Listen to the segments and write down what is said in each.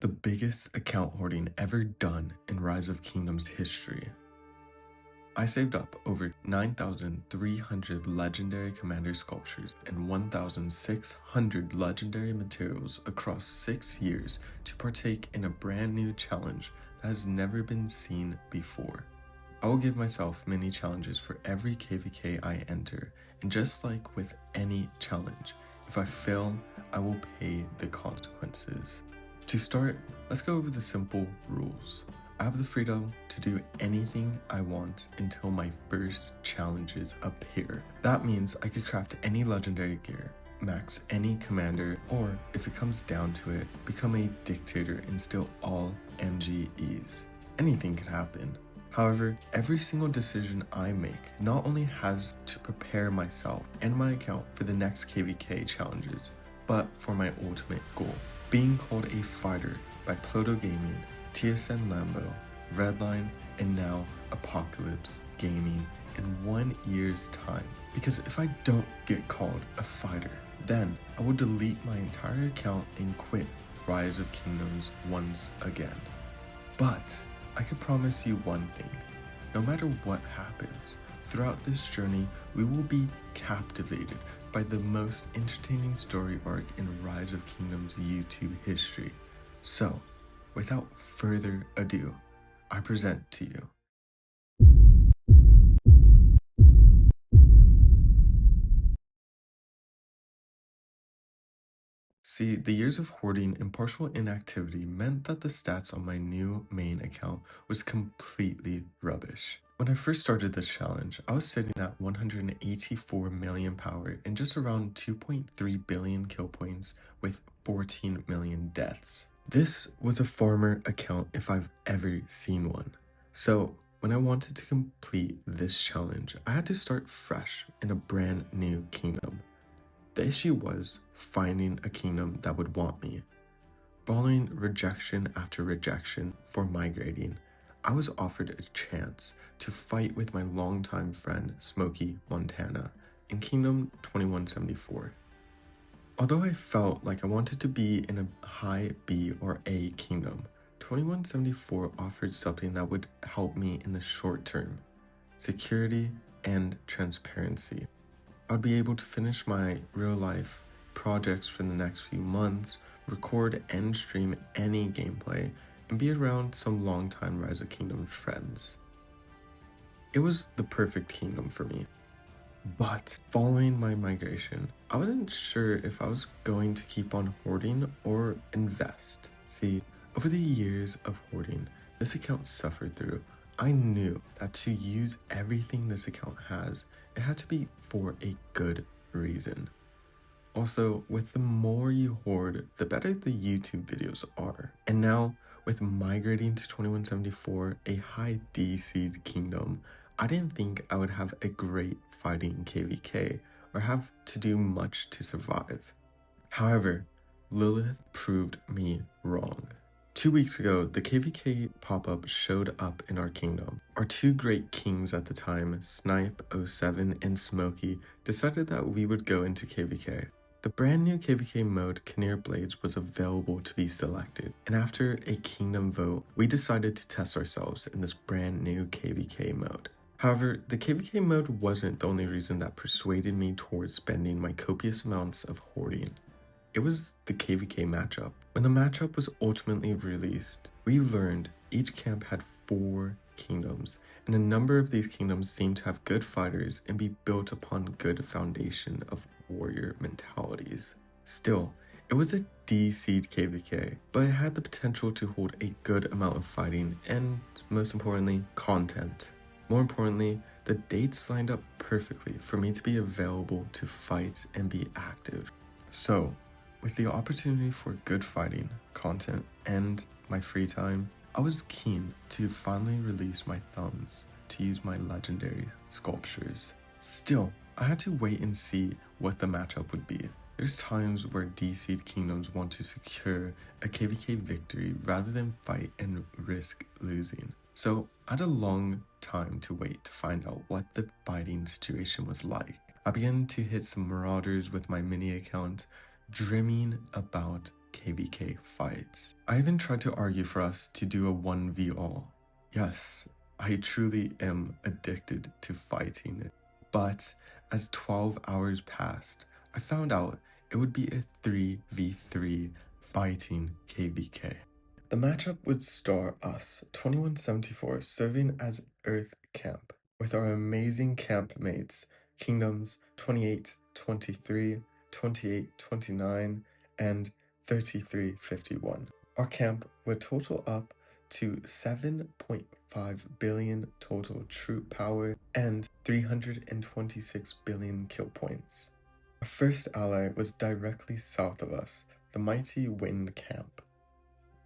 The biggest account hoarding ever done in Rise of Kingdoms history. I saved up over 9,300 legendary commander sculptures and 1,600 legendary materials across 6 years to partake in a brand new challenge that has never been seen before. I will give myself mini challenges for every KVK I enter, and just like with any challenge, if I fail, I will pay the consequences. To start, let's go over the simple rules. I have the freedom to do anything I want until my first challenges appear. That means I could craft any legendary gear, max any commander, or if it comes down to it, become a dictator and steal all MGEs. Anything could happen. However, every single decision I make not only has to prepare myself and my account for the next KVK challenges, but for my ultimate goal, being called a fighter by Pluto Gaming, TSN Lambo, Redline, and now Apocalypse Gaming in 1 year's time. Because if I don't get called a fighter, then I will delete my entire account and quit Rise of Kingdoms once again. But I can promise you one thing, no matter what happens, throughout this journey, we will be captivated by the most entertaining story arc in Rise of Kingdoms YouTube history. So, without further ado, I present to you See, the years of hoarding and partial inactivity meant that the stats on my new main account was completely rubbish. When I first started this challenge, I was sitting at 184 million power and just around 2.3 billion kill points with 14 million deaths. This was a farmer account if I've ever seen one. So when I wanted to complete this challenge, I had to start fresh in a brand new kingdom. The issue was finding a kingdom that would want me. Following rejection after rejection for migrating, I was offered a chance to fight with my longtime friend Smokey Montana in Kingdom 2174. Although I felt like I wanted to be in a high B or A kingdom, 2174 offered something that would help me in the short term: security and transparency. I would be able to finish my real life projects for the next few months, record and stream any gameplay, and be around some longtime Rise of Kingdoms friends. It was the perfect kingdom for me. But following my migration, I wasn't sure if I was going to keep on hoarding or invest. See, over the years of hoarding this account suffered through, I knew that to use everything this account has, it had to be for a good reason. Also, with the more you hoard, the better the YouTube videos are. And now, with migrating to 2174, a high D seed kingdom, I didn't think I would have a great fighting KVK or have to do much to survive. However, Lilith proved me wrong. 2 weeks ago, the KVK pop-up showed up in our kingdom. Our two great kings at the time, Snipe07 and Smokey, decided that we would go into KVK. The brand new KVK mode, Kinnear Blades, was available to be selected, and after a kingdom vote, we decided to test ourselves in this brand new KVK mode. However, the KVK mode wasn't the only reason that persuaded me towards spending my copious amounts of hoarding. It was the KVK matchup. When the matchup was ultimately released, we learned each camp had 4 kingdoms, and a number of these kingdoms seemed to have good fighters and be built upon good foundation of warrior mentalities. Still, it was a D seed KVK, but it had the potential to hold a good amount of fighting and, most importantly, content. More importantly, the dates lined up perfectly for me to be available to fight and be active. So, with the opportunity for good fighting, content, and my free time, I was keen to finally release my thumbs to use my legendary sculptures. Still, I had to wait and see what the matchup would be. There's times where D-seed kingdoms want to secure a KVK victory rather than fight and risk losing. So I had a long time to wait to find out what the fighting situation was like. I began to hit some marauders with my mini account, dreaming about KVK fights. I even tried to argue for us to do a 1v all. Yes, I truly am addicted to fighting, but as 12 hours passed, I found out it would be a 3v3 fighting KVK. The matchup would star us, 2174, serving as Earth Camp, with our amazing camp mates, Kingdoms 28, 23, 28, 29, and 3351. Our camp would total up to 7.5 billion total troop power and 326 billion kill points. Our first ally was directly south of us, the mighty Wind Camp.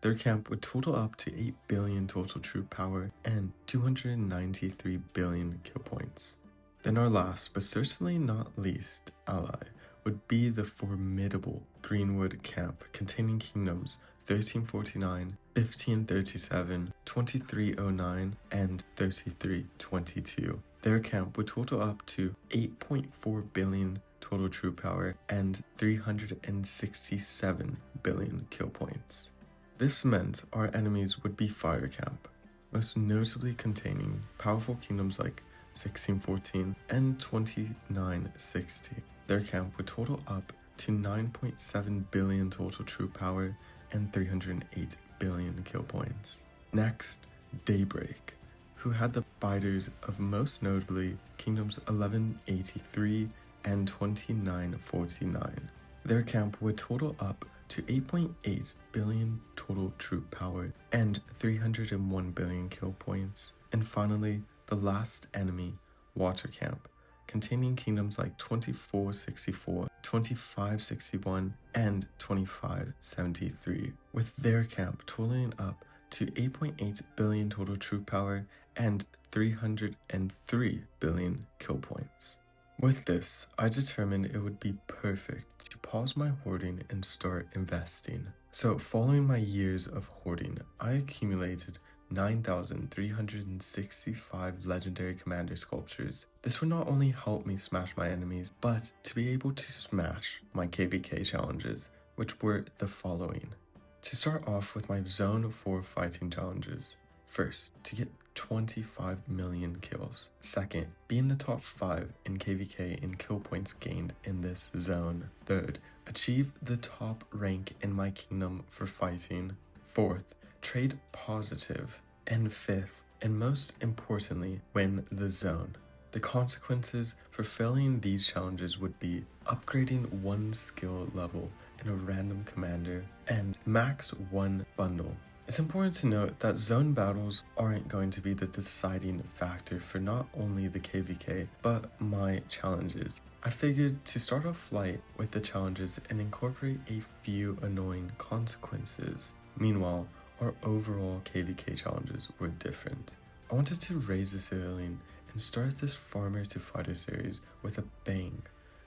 Their camp would total up to 8 billion total troop power and 293 billion kill points. Then our last, but certainly not least, ally would be the formidable Greenwood Camp, containing kingdoms 1349, 1537, 2309, and 3322. Their camp would total up to 8.4 billion total troop power and 367 billion kill points. This meant our enemies would be Fire Camp, most notably containing powerful kingdoms like 1614 and 2960. Their camp would total up to 9.7 billion total troop power and 308 billion kill points. Next, Daybreak, who had the fighters of most notably kingdoms 1183 and 2949. Their camp would total up to 8.8 billion total troop power and 301 billion kill points. And finally, the last enemy, Water Camp, containing kingdoms like 2464, 2561, and 2573, with their camp totaling up to 8.8 billion total troop power and 303 billion kill points. With this, I determined it would be perfect to pause my hoarding and start investing. So following my years of hoarding, I accumulated 9,365 legendary commander sculptures. This would not only help me smash my enemies, but to be able to smash my KVK challenges, which were the following. To start off with my Zone 4 fighting challenges. First, to get 25 million kills. Second, be in the top 5 in KVK in kill points gained in this zone. Third, achieve the top rank in my kingdom for fighting. Fourth, trade positive. And fifth, and most importantly, win the zone. The consequences for failing these challenges would be upgrading 1 skill level in a random commander and max 1 bundle. It's important to note that zone battles aren't going to be the deciding factor for not only the KVK, but my challenges. I figured to start off light with the challenges and incorporate a few annoying consequences. Meanwhile, our overall KVK challenges were different. I wanted to raise the ceiling and start this farmer to fighter series with a bang.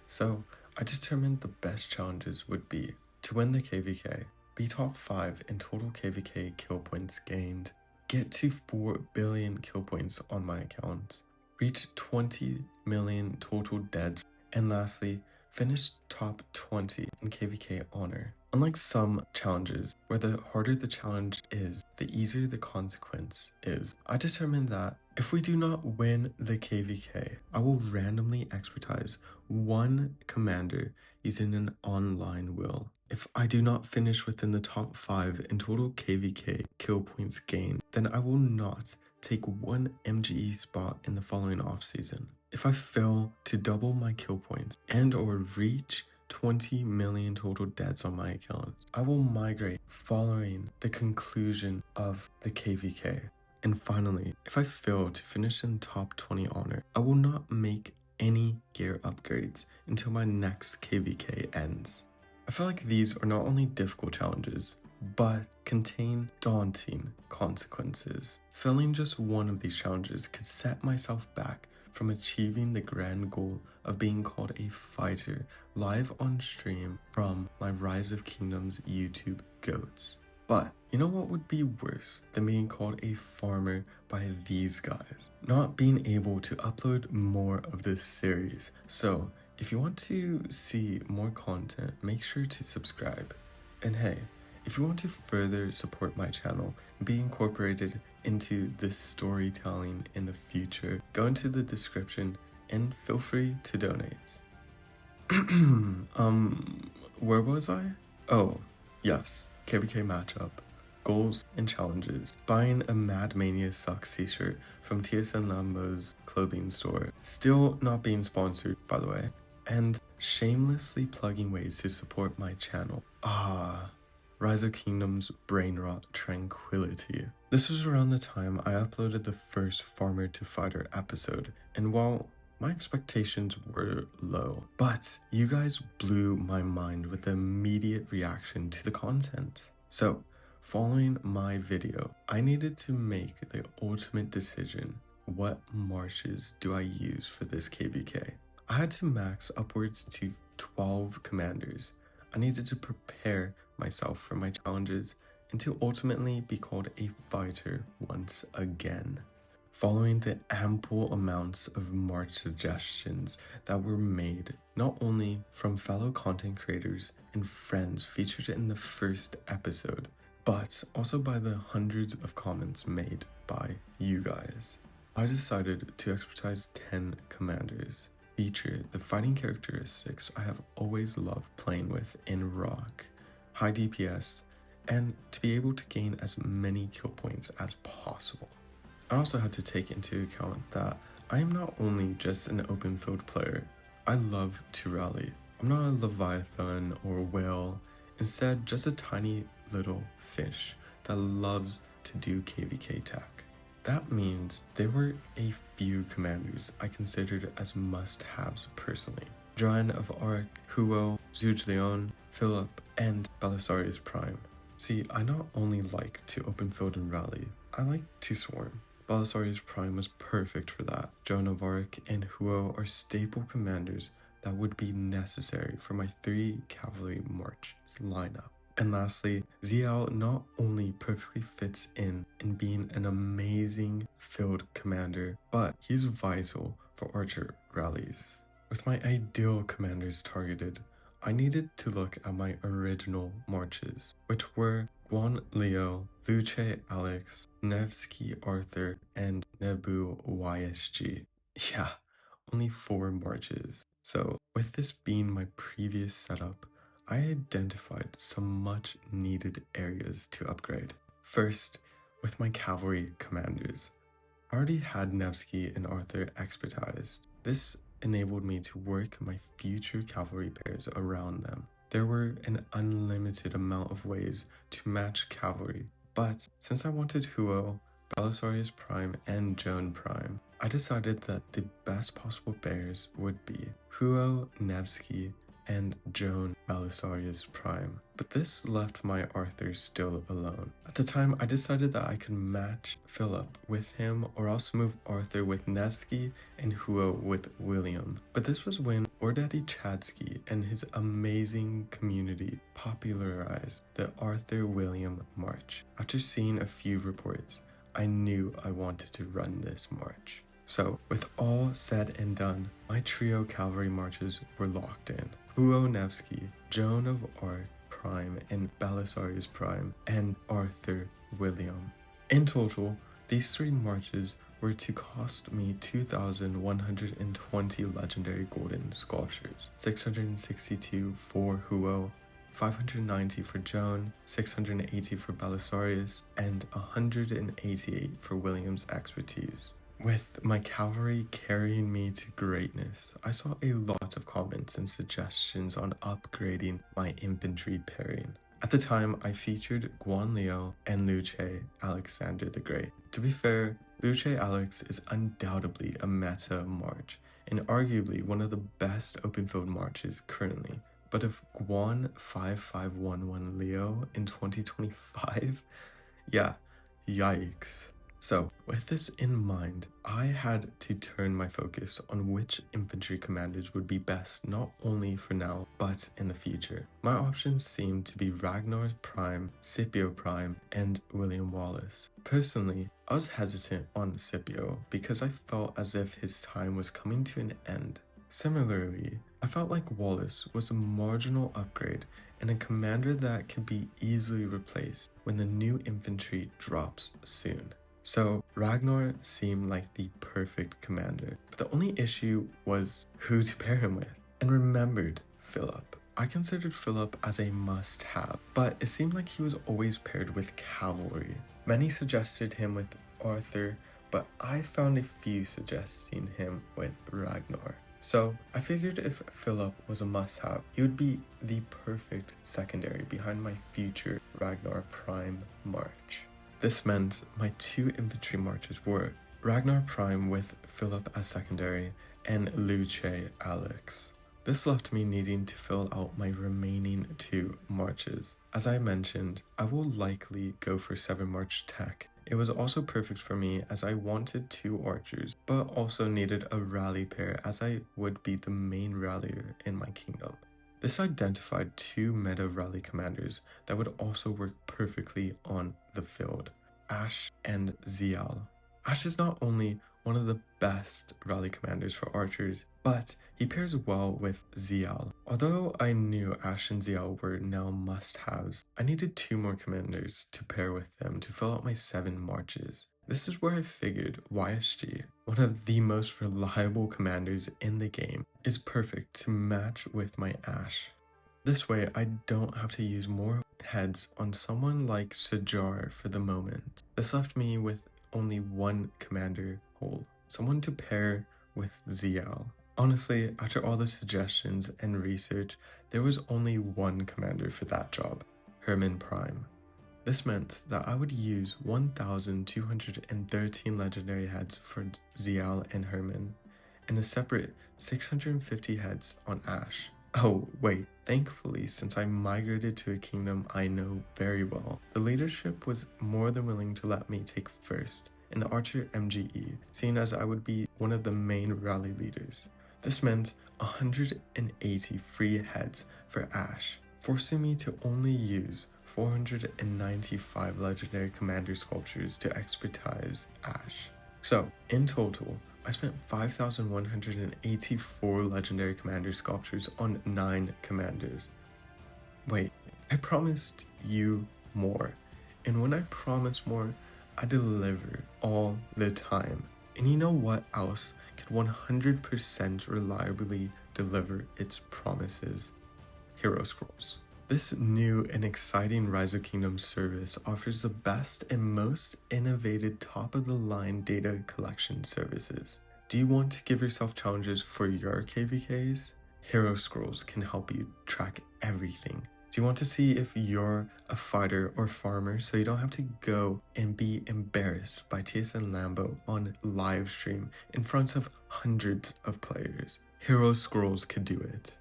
So I determined the best challenges would be to win the KVK, be top 5 in total KVK kill points gained, get to 4 billion kill points on my account, reach 20 million total deads, and lastly, finish top 20 in KVK honor. Unlike some challenges, where the harder the challenge is, the easier the consequence is, I determined that if we do not win the KVK, I will randomly expertise 1 commander using an online will. If I do not finish within the top 5 in total KVK kill points gained, then I will not take 1 MGE spot in the following offseason. If I fail to double my kill points and or reach 20 million total deaths on my account, I will migrate following the conclusion of the KVK. And finally, if I fail to finish in top 20 honor, I will not make any gear upgrades until my next KVK ends. I feel like these are not only difficult challenges, but contain daunting consequences. Failing just one of these challenges could set myself back from achieving the grand goal of being called a fighter live on stream from my Rise of Kingdoms YouTube goats. But you know what would be worse than being called a farmer by these guys? Not being able to upload more of this series. So if you want to see more content, make sure to subscribe. And hey, if you want to further support my channel and be incorporated into this storytelling in the future, go into the description and feel free to donate. Where was I? Oh, yes, KVK matchup. Goals and challenges. Buying a Mad Mania Sucks t-shirt from TSN Lambo's clothing store. Still not being sponsored, by the way. And shamelessly plugging ways to support my channel. Rise of Kingdoms Brain Rot Tranquility. This was around the time I uploaded the first Farmer to Fighter episode, and while my expectations were low, but you guys blew my mind with the immediate reaction to the content. So, following my video, I needed to make the ultimate decision. What marches do I use for this KVK? I had to max upwards to 12 commanders. I needed to prepare myself for my challenges and to ultimately be called a fighter once again. Following the ample amounts of march suggestions that were made, not only from fellow content creators and friends featured in the first episode, but also by the hundreds of comments made by you guys, I decided to expertise 10 commanders. Feature the fighting characteristics I have always loved playing with in Rock, high DPS, and to be able to gain as many kill points as possible. I also had to take into account that I am not only just an open field player, I love to rally. I'm not a Leviathan or whale, instead just a tiny little fish that loves to do KVK tech. That means there were a few commanders I considered as must-haves personally. Joanne of Arc, Huo, Zuge Leon, Philip, and Belisarius Prime. See, I not only like to open field and rally, I like to swarm. Belisarius Prime was perfect for that. Joan of Arc and Huo are staple commanders that would be necessary for my 3 cavalry march lineup. And lastly, Xiao not only perfectly fits in being an amazing field commander, but he's vital for archer rallies. With my ideal commanders targeted, I needed to look at my original marches, which were Guan Leo, Luce Alex, Nevsky Arthur, and Nebu YSG. Yeah, only 4 marches. So with this being my previous setup, I identified some much needed areas to upgrade. First, with my cavalry commanders. I already had Nevsky and Arthur expertised. This enabled me to work my future cavalry pairs around them. There were an unlimited amount of ways to match cavalry, but since I wanted Huo, Belisarius Prime, and Joan Prime, I decided that the best possible pairs would be Huo, Nevsky, and Joan Belisarius Prime, but this left my Arthur still alone. At the time, I decided that I could match Philip with him or else move Arthur with Nevsky and Huo with William. But this was when Ordaddy Chadsky and his amazing community popularized the Arthur-William March. After seeing a few reports, I knew I wanted to run this march. So, with all said and done, my trio cavalry marches were locked in. Huo Nevsky, Joan of Arc Prime, and Belisarius Prime, and Arthur William. In total, these 3 marches were to cost me 2,120 legendary golden sculptures, 662 for Huo, 590 for Joan, 680 for Belisarius, and 188 for William's expertise. With my cavalry carrying me to greatness, I saw a lot of comments and suggestions on upgrading my infantry pairing. At the time, I featured Guan Leo and Luce Alexander the Great. To be fair, Luce Alex is undoubtedly a meta march, and arguably one of the best open field marches currently. But if Guan 5511 Leo in 2025? Yeah, yikes. So, with this in mind, I had to turn my focus on which infantry commanders would be best not only for now, but in the future. My options seemed to be Ragnar Prime, Scipio Prime, and William Wallace. Personally, I was hesitant on Scipio because I felt as if his time was coming to an end. Similarly, I felt like Wallace was a marginal upgrade and a commander that can be easily replaced when the new infantry drops soon. So Ragnar seemed like the perfect commander, but the only issue was who to pair him with, and remembered Philip. I considered Philip as a must-have, but it seemed like he was always paired with cavalry. Many suggested him with Arthur, but I found a few suggesting him with Ragnar. So I figured if Philip was a must-have, he would be the perfect secondary behind my future Ragnar Prime march. This meant my 2 infantry marches were Ragnar Prime with Philip as secondary and Luce Alex. This left me needing to fill out my remaining 2 marches. As I mentioned, I will likely go for 7 march tech. It was also perfect for me as I wanted 2 archers, but also needed a rally pair as I would be the main rallier in my kingdom. This identified 2 meta rally commanders that would also work perfectly on the field, Ash and Zial. Ash is not only one of the best rally commanders for archers, but he pairs well with Zial. Although I knew Ash and Zial were now must-haves, I needed 2 more commanders to pair with them to fill out my 7 marches. This is where I figured YSG, one of the most reliable commanders in the game, is perfect to match with my Ash. This way I don't have to use more heads on someone like Sajar for the moment. This left me with only 1 commander whole, someone to pair with Zial. Honestly, after all the suggestions and research, there was only 1 commander for that job, Herman Prime. This meant that I would use 1,213 legendary heads for Zial and Herman, and a separate 650 heads on Ash. Oh wait, thankfully, since I migrated to a kingdom I know very well, the leadership was more than willing to let me take first in the Archer MGE, seeing as I would be one of the main rally leaders. This meant 180 free heads for Ash, forcing me to only use 495 legendary commander sculptures to expertise Ash. So, in total, I spent 5,184 legendary commander sculptures on 9 commanders. Wait, I promised you more, and when I promise more, I deliver all the time. And you know what else could 100% reliably deliver its promises? Hero Scrolls. This new and exciting Rise of Kingdoms service offers the best and most innovative top-of-the-line data collection services. Do you want to give yourself challenges for your KVKs? Hero Scrolls can help you track everything. Do you want to see if you're a fighter or farmer so you don't have to go and be embarrassed by TSN Lambo on live stream in front of hundreds of players? Hero Scrolls could do it.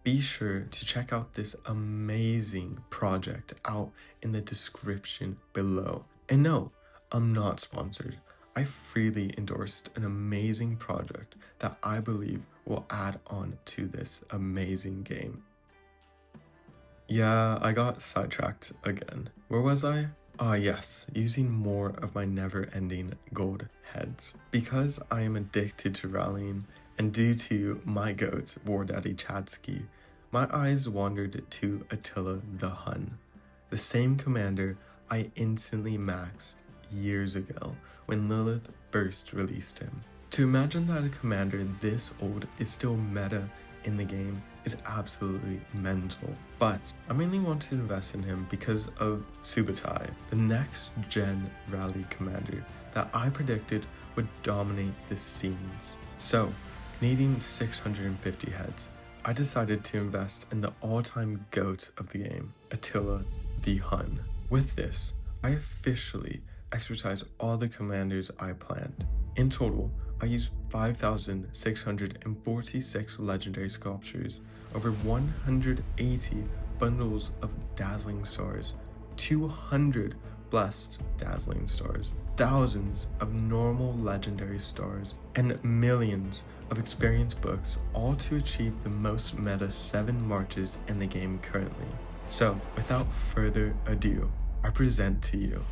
Be sure to check out this amazing project out in the description below. And no, I'm not sponsored. I freely endorsed an amazing project that I believe will add on to this amazing game. Yeah, I got sidetracked again. Where was I? Yes, using more of my never-ending gold heads. Because I am addicted to rallying, and due to my goat, War Daddy Chadsky, my eyes wandered to Attila the Hun, the same commander I instantly maxed years ago when Lilith first released him. To imagine that a commander this old is still meta in the game is absolutely mental, but I mainly want to invest in him because of Subutai, the next gen rally commander that I predicted would dominate the scenes. So, needing 650 heads, I decided to invest in the all-time GOAT of the game, Attila the Hun. With this, I officially expertise all the commanders I planned. In total, I used 5,646 legendary sculptures, over 180 bundles of dazzling stars, 200 blessed dazzling stars, thousands of normal legendary stars, and millions of experience books, all to achieve the most meta 7 marches in the game currently. So, without further ado, I present to you